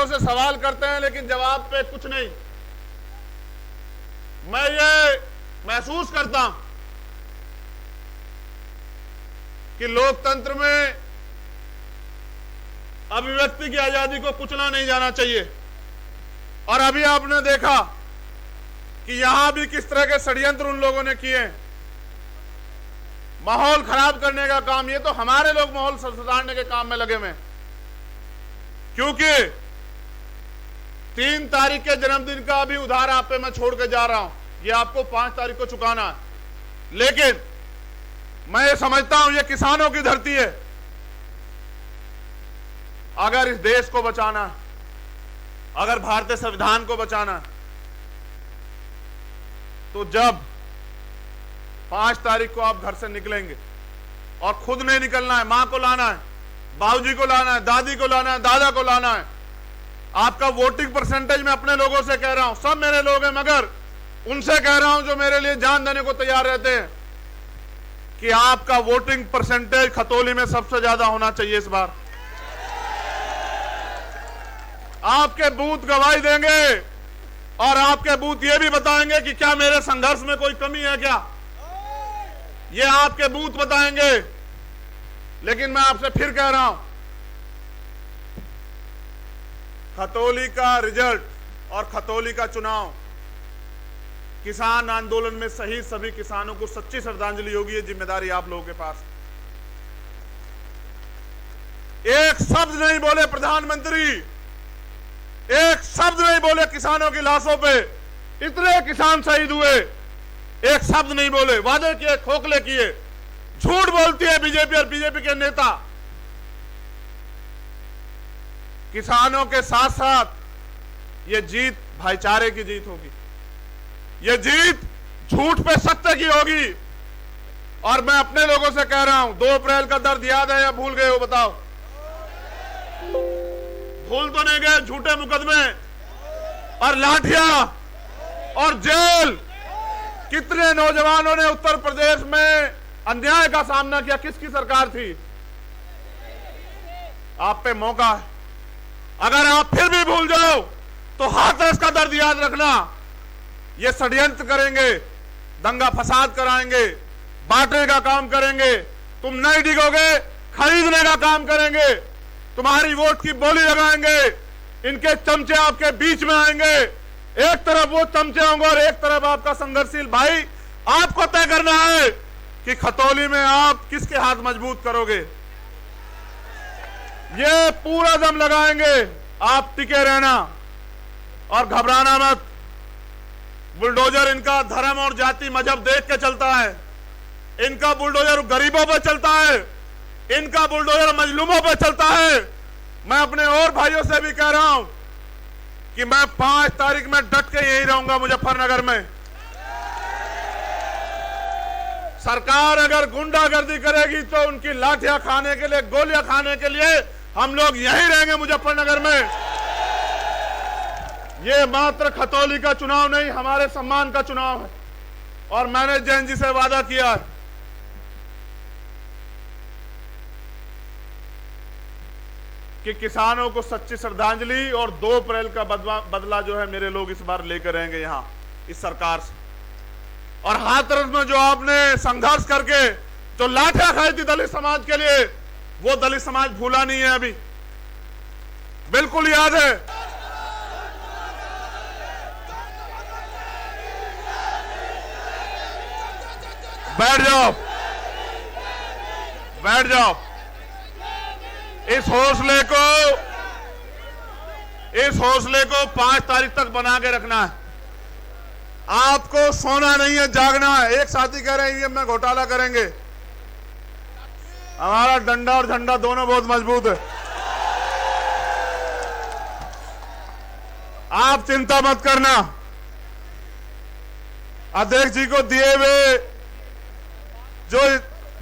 जोरों से सवाल करते हैं लेकिन जवाब पे कुछ नहीं। मैं ये महसूस करता हूं कि लोकतंत्र में अभिव्यक्ति की आजादी को कुचला नहीं जाना चाहिए। और अभी आपने देखा कि यहां भी किस तरह के षड्यंत्र उन लोगों ने किए, माहौल खराब करने का काम। ये तो हमारे लोग माहौल सुधारने के काम में लगे हुए, क्योंकि 3 तारीख के जन्मदिन का अभी उधार आप पे मैं छोड़ के जा रहा हूं, ये आपको 5 तारीख को चुकाना है। लेकिन मैं ये समझता हूं ये किसानों की धरती है। अगर इस देश को बचाना, अगर भारतीय संविधान को बचाना, तो जब 5 तारीख को आप घर से निकलेंगे, और खुद नहीं निकलना है, मां को लाना है, बाबूजी को लाना है, दादी को लाना है, दादा को लाना है। आपका वोटिंग परसेंटेज मैं अपने लोगों से कह रहा हूं, सब मेरे लोग हैं, मगर उनसे कह रहा हूं जो मेरे लिए जान देने को तैयार रहते हैं, कि आपका वोटिंग परसेंटेज खतौली में सबसे ज्यादा होना चाहिए इस बार। आपके बूथ गवाही देंगे और आपके बूथ ये भी बताएंगे कि क्या मेरे संघर्ष में कोई कमी है क्या, ये आपके बूथ बताएंगे। लेकिन मैं आपसे फिर कह रहा हूं, खतौली का रिजल्ट और खतौली का चुनाव किसान आंदोलन में शहीद सभी किसानों को सच्ची श्रद्धांजलि होगी। ये जिम्मेदारी आप लोगों के पास। एक शब्द नहीं बोले प्रधानमंत्री, एक शब्द नहीं बोले किसानों की लाशों पे, इतने किसान शहीद हुए, एक शब्द नहीं बोले। वादे किए, खोखले किए, झूठ बोलती है बीजेपी और बीजेपी के नेता। किसानों के साथ साथ ये जीत भाईचारे की जीत होगी, ये जीत झूठ पे सत्य की होगी। और मैं अपने लोगों से कह रहा हूं, 2 अप्रैल का दर्द याद है या भूल गए हो बताओ? भूल तो नहीं गए? झूठे मुकदमे और लाठियां और जेल। कितने नौजवानों ने उत्तर प्रदेश में अन्याय का सामना किया? किसकी सरकार थी? आप पे मौका है, अगर आप फिर भी भूल जाओ तो हाथरस का दर्द याद रखना। ये षड्यंत्र करेंगे, दंगा फसाद कराएंगे, बांटने का काम करेंगे, तुम नहीं डिगोगे, खरीदने का काम करेंगे, तुम्हारी वोट की बोली लगाएंगे, इनके चमचे आपके बीच में आएंगे। एक तरफ वो चमचे होंगे और एक तरफ आपका संघर्षशील भाई। आपको तय करना है कि खतौली में आप किसके हाथ मजबूत करोगे। ये पूरा दम लगाएंगे, आप टिके रहना और घबराना मत। बुलडोजर इनका धर्म और जाति मजहब देख के चलता है, इनका बुलडोजर गरीबों पर चलता है, इनका बुलडोजर मजलूमों पर चलता है। मैं अपने और भाइयों से भी कह रहा हूं कि मैं 5 तारीख में डट के यही रहूंगा मुजफ्फरनगर में। सरकार अगर गुंडागर्दी करेगी तो उनकी लाठियां खाने के लिए, गोलियां खाने के लिए हम लोग यहीं रहेंगे मुजफ्फरनगर में। ये मात्र खतौली का चुनाव नहीं, हमारे सम्मान का चुनाव है। और मैंने जैन जी से वादा किया कि किसानों को सच्ची श्रद्धांजलि और 2 अप्रैल का बदला जो है मेरे लोग इस बार लेकर रहेंगे यहां इस सरकार से। और हाथरस में जो आपने संघर्ष करके जो लाठियां खाई थी दलित समाज के लिए, वो दलित समाज भूला नहीं है, अभी बिल्कुल याद है। बैठ जाओ, बैठ जाओ। इस हौसले को 5 तारीख तक बना के रखना है। आपको सोना नहीं है, जागना है। एक साथी कह रहे हैं ईवीएम में घोटाला करेंगे। हमारा डंडा और झंडा दोनों बहुत मजबूत है, आप चिंता मत करना। अध्यक्ष जी को दिए हुए जो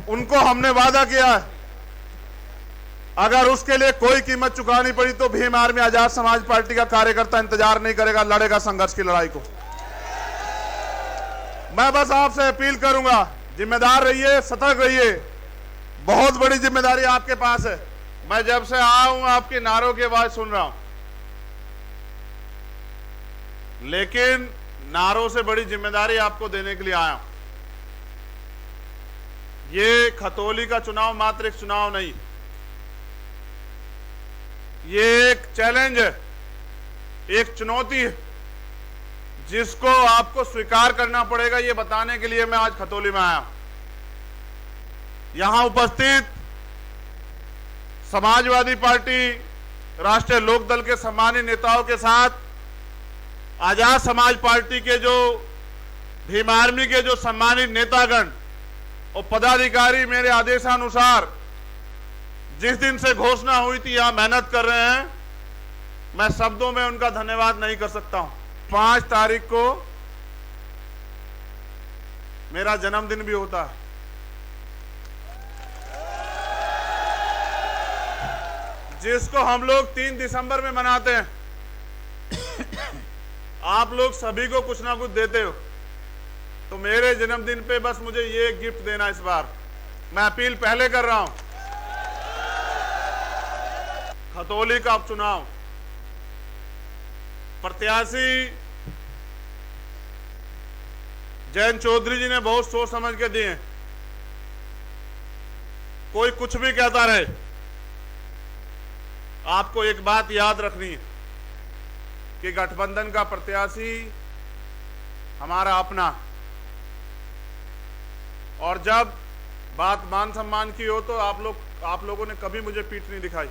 उनको हमने वादा किया है, अगर उसके लिए कोई कीमत चुकानी पड़ी तो भीम आर्मी आजाद समाज पार्टी का कार्यकर्ता इंतजार नहीं करेगा, लड़ेगा संघर्ष की लड़ाई को। मैं बस आपसे अपील करूंगा, जिम्मेदार रहिए, सतर्क रहिए। बहुत बड़ी जिम्मेदारी आपके पास है। मैं जब से आया हूं आपके नारों की आवाज सुन रहा हूं। लेकिन नारों से बड़ी जिम्मेदारी आपको देने के लिए आया हूं। ये खतौली का चुनाव मात्र एक चुनाव नहीं, ये एक चैलेंज है, एक चुनौती है जिसको आपको स्वीकार करना पड़ेगा। ये बताने के लिए मैं आज खतौली में आया। यहां उपस्थित समाजवादी पार्टी, राष्ट्रीय लोकदल के सम्मानित नेताओं के साथ आजाद समाज पार्टी के जो भीम आर्मी के जो सम्मानित नेतागण और पदाधिकारी मेरे आदेशानुसार जिस दिन से घोषणा हुई थी यहां मेहनत कर रहे हैं, मैं शब्दों में उनका धन्यवाद नहीं कर सकता हूं। 5 तारीख को मेरा जन्मदिन भी होता है। जिसको हम लोग 3 दिसंबर में मनाते हैं। आप लोग सभी को कुछ ना कुछ देते हो, तो मेरे जन्मदिन पे बस मुझे ये गिफ्ट देना इस बार। मैं अपील पहले कर रहा हूं। खतौली का उपचुनाव प्रत्याशी जयंत चौधरी जी ने बहुत सोच समझ के दिए। कोई कुछ भी कहता रहे, आपको एक बात याद रखनी है कि गठबंधन का प्रत्याशी हमारा अपना, और जब बात मान सम्मान की हो तो आप लोगों ने कभी मुझे पीठ नहीं दिखाई।